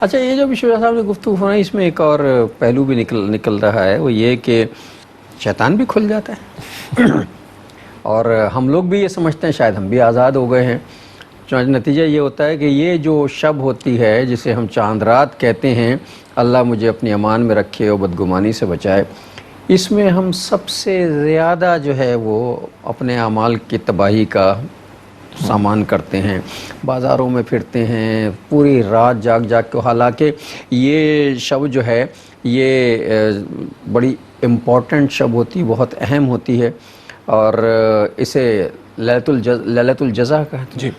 اچھا، یہ جو بھی شجاع صاحب نے گفتگو فرمائی اس میں ایک اور پہلو بھی نکل رہا ہے، وہ یہ کہ شیطان بھی کھل جاتا ہے اور ہم لوگ بھی یہ سمجھتے ہیں شاید ہم بھی آزاد ہو گئے ہیں۔ چنانچہ نتیجہ یہ ہوتا ہے کہ یہ جو شب ہوتی ہے جسے ہم چاند رات کہتے ہیں، اللہ مجھے اپنی امان میں رکھے اور بدگمانی سے بچائے، اس میں ہم سب سے زیادہ جو ہے وہ اپنے اعمال کی تباہی کا سامان کرتے ہیں، بازاروں میں پھرتے ہیں پوری رات جاگ کے، حالانکہ یہ شب جو ہے یہ بڑی امپورٹنٹ شب ہوتی، بہت اہم ہوتی ہے، اور اسے ليلۃ الجزا کہتے ہیں۔ جی،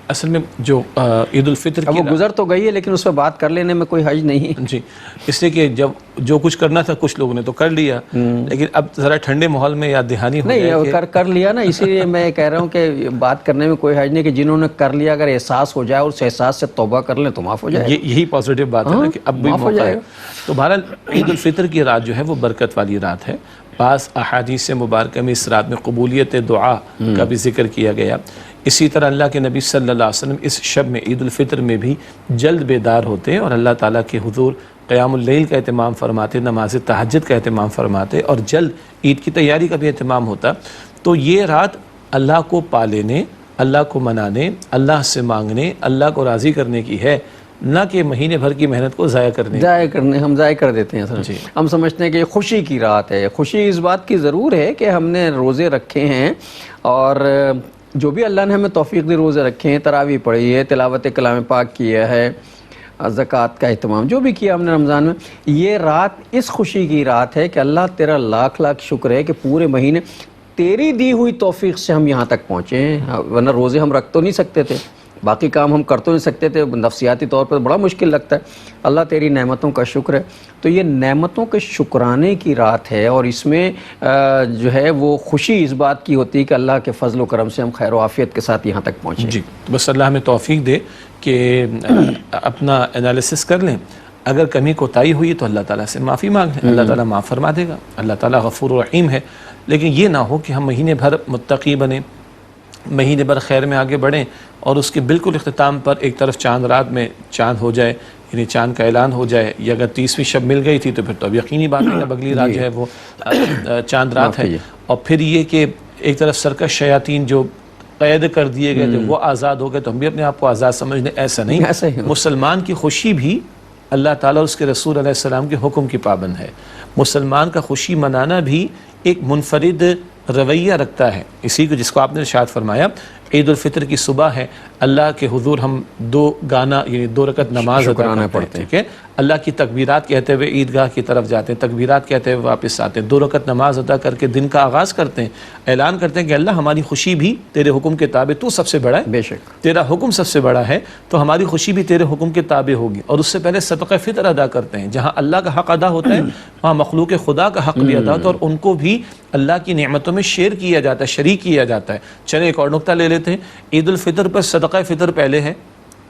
اصل میں جو عید الفطر اب کی وہ گزر تو گئی ہے لیکن اس پہ بات کر لینے میں کوئی حرج نہیں۔ جی، اس لیے کہ جب جو کچھ کرنا تھا کچھ لوگوں نے تو کر لیا، لیکن اب ذرا ٹھنڈے ماحول میں یاد دہانی ہو جائے نہیں کر لیا نا، اسی لیے میں کہہ رہا ہوں کہ بات کرنے میں کوئی حرج نہیں، کہ جنہوں نے کر لیا اگر احساس ہو جائے اور اس احساس سے توبہ کر لیں تو معاف ہو جائے۔ یہی پازیٹیو بات ہے نا کہ اب بھی معاف ہو موقع ہے۔ جائے گا۔ تو بہرحال عید الفطر کی رات جو ہے وہ برکت والی رات ہے۔ بعض احادیث مبارکہ میں اس رات میں قبولیت دعا کا بھی ذکر کیا گیا۔ اسی طرح اللہ کے نبی صلی اللہ علیہ وسلم اس شب میں عید الفطر میں بھی جلد بیدار ہوتے ہیں اور اللہ تعالیٰ کے حضور قیام اللیل کا اہتمام فرماتے، نماز تہجد کا اہتمام فرماتے، اور جلد عید کی تیاری کا بھی اہتمام ہوتا۔ تو یہ رات اللہ کو پا لینے، اللہ کو منانے، اللہ سے مانگنے، اللہ کو راضی کرنے کی ہے، نہ کہ مہینے بھر کی محنت کو ضائع کرنے۔ ہم ضائع کر دیتے ہیں سر۔ ہم سمجھتے ہیں کہ یہ خوشی کی رات ہے۔ خوشی اس بات کی ضرور ہے کہ ہم نے روزے رکھے ہیں، اور جو بھی اللہ نے ہمیں توفیق دی روزے رکھے ہیں، تراویح پڑھی ہے، تلاوت کلام پاک کیا ہے، زکوٰۃ کا اہتمام جو بھی کیا ہم نے رمضان میں، یہ رات اس خوشی کی رات ہے کہ اللہ تیرا لاکھ لاکھ شکر ہے کہ پورے مہینے تیری دی ہوئی توفیق سے ہم یہاں تک پہنچے ہیں، ورنہ روزے ہم رکھ تو نہیں سکتے تھے، باقی کام ہم کر تو نہیں سکتے تھے، نفسیاتی طور پر بڑا مشکل لگتا ہے۔ اللہ تیری نعمتوں کا شکر ہے۔ تو یہ نعمتوں کے شکرانے کی رات ہے، اور اس میں جو ہے وہ خوشی اس بات کی ہوتی ہے کہ اللہ کے فضل و کرم سے ہم خیر و عافیت کے ساتھ یہاں تک پہنچے۔ جی، بس اللہ ہمیں توفیق دے کہ اپنا انالیسس کر لیں، اگر کمی کوتاہی ہوئی تو اللہ تعالیٰ سے معافی مانگ لیں، اللہ تعالیٰ معاف فرما دے گا۔ اللہ تعالیٰ غفور و رحیم ہے، لیکن یہ نہ ہو کہ ہم مہینے بھر متقی بنیں، مہینے بھر خیر میں آگے بڑھیں، اور اس کے بالکل اختتام پر ایک طرف چاند رات میں چاند ہو جائے، یعنی چاند کا اعلان ہو جائے، یا اگر 30ویں شب مل گئی تھی تو پھر تو اب یقینی بات ہے کہ اگلی رات جو ہے وہ چاند رات ہے، اور پھر یہ کہ ایک طرف سرکش شیاطین جو قید کر دیے گئے تھے وہ آزاد ہو گئے، تو ہم بھی اپنے آپ کو آزاد سمجھ لیں، ایسا نہیں۔ مسلمان کی خوشی بھی اللہ تعالیٰ اور اس کے رسول علیہ السلام کے حکم کی پابند ہے۔ مسلمان کا خوشی منانا بھی ایک منفرد رویہ رکھتا ہے، اسی کو جس کو آپ نے ارشاد فرمایا عید الفطر کی صبح ہے، اللہ کے حضور ہم دو گانا یعنی 2 رکعت نماز ادا کرتے ہیں، ٹھیک ہے، اللہ کی تکبیرات کہتے ہوئے عیدگاہ کی طرف جاتے ہیں، تکبیرات کہتے ہوئے واپس آتے ہیں، 2 رکعت نماز ادا کر کے دن کا آغاز کرتے ہیں، اعلان کرتے ہیں کہ اللہ ہماری خوشی بھی تیرے حکم کے تابع، تو سب سے بڑا ہے، بے شک تیرا حکم سب سے بڑا ہے، تو ہماری خوشی بھی تیرے حکم کے تابع ہوگی۔ اور اس سے پہلے صدقہ فطر ادا کرتے ہیں، جہاں اللہ کا حق ادا ہوتا ہے وہاں مخلوق خدا کا حق بھی ادا ہوتا ہے، اور ان کو بھی اللہ کی نعمتوں میں شیئر کیا جاتا ہے، شریک کیا جاتا ہے۔ چلیں ایک اور نقطہ لے لیتے ہیں، عید الفطر پر صدقہ فطر پہلے ہے،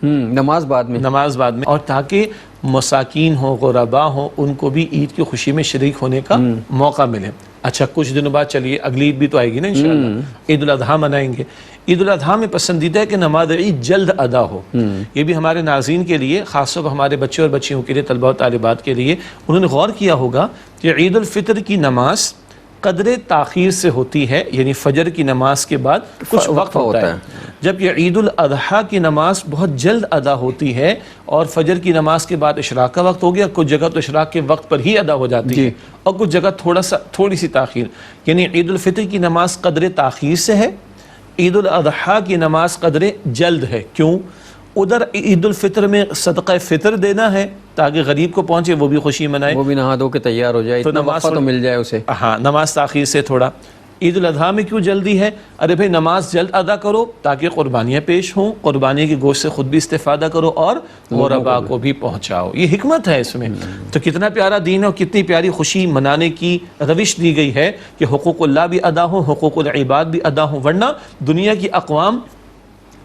نماز بعد میں، اور تاکہ مساکین ہوں، غرباء ہوں، ان کو بھی عید کی خوشی میں شریک ہونے کا موقع ملے۔ اچھا، کچھ دنوں بعد چلیے اگلی عید بھی تو آئے گی نا انشاءاللہ، عید الاضحیٰ منائیں گے۔ عید الاضحیٰ میں پسندیدہ ہے کہ نماز عید جلد ادا ہو، یہ بھی ہمارے ناظرین کے لیے، خاص طور پر ہمارے بچے اور بچیوں کے لیے، طلبہ و طالبات کے لیے، انہوں نے غور کیا ہوگا کہ عید الفطر کی نماز قدر تاخیر سے ہوتی ہے، یعنی فجر کی نماز کے بعد کچھ وقت ہوتا ہے، جبکہ عید الاضحیٰ کی نماز بہت جلد ادا ہوتی ہے، اور فجر کی نماز کے بعد اشراق کا وقت ہو گیا، کچھ جگہ تو اشراق کے وقت پر ہی ادا ہو جاتی ہے، اور کچھ جگہ تھوڑی سی تاخیر، یعنی عید الفطر کی نماز قدر تاخیر سے ہے، عید الاضحیٰ کی نماز قدر جلد ہے۔ کیوں؟ ادھر عید الفطر میں صدقہ فطر دینا ہے تاکہ غریب کو پہنچے، وہ بھی خوشی منائے، وہ بھی نہا دھو کے تیار ہو جائے، اتنا وقفہ تو مل جائے اسے۔ ہاں، نماز تاخیر سے تھوڑا۔ عید الاضحیٰ میں کیوں جلدی ہے؟ ارے بھائی نماز جلد ادا کرو تاکہ قربانیاں پیش ہوں، قربانی کے گوشت سے خود بھی استفادہ کرو اور غرباء کو بھی پہنچاؤ، یہ حکمت ہے اس میں۔ تو کتنا پیارا دین ہے، اور کتنی پیاری خوشی منانے کی روش دی گئی ہے کہ حقوق اللہ بھی ادا ہوں، حقوق العباد بھی ادا ہوں، ورنہ دنیا کی اقوام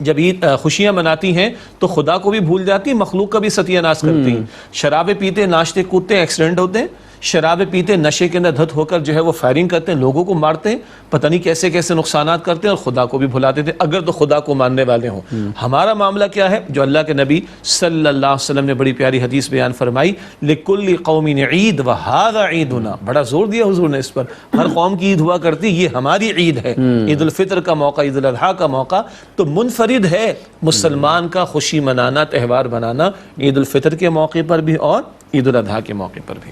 جب عید خوشیاں مناتی ہیں تو خدا کو بھی بھول جاتی، مخلوق کا بھی ستیہ ناش کرتی ہیں، شرابیں پیتے، ناچتے کودتے، ایکسیڈنٹ ہوتے ہیں، شرابیں پیتے نشے کے اندر دھت ہو کر جو ہے وہ فائرنگ کرتے ہیں, لوگوں کو مارتے ہیں, پتہ نہیں کیسے کیسے نقصانات کرتے ہیں, اور خدا کو بھی بھلاتے تھے اگر تو خدا کو ماننے والے ہوں. ہمارا معاملہ کیا ہے, جو اللہ کے نبی صلی اللہ علیہ وسلم نے بڑی پیاری حدیث بیان فرمائی, لِكُلِّ قَوْمٍ عِيدٌ وَهَذَا عِيدُنَا, بڑا زور دیا حضور نے اس پر. ہر قوم کی عید ہوا کرتی, یہ ہماری عید ہے. عید الفطر کا موقع, عید الاضحیٰ کا موقع تو منفرد ہے مسلمان کا خوشی منانا, تہوار منانا, عید الفطر کے موقع پر بھی اور عید الاضحیٰ کے موقع پر بھی.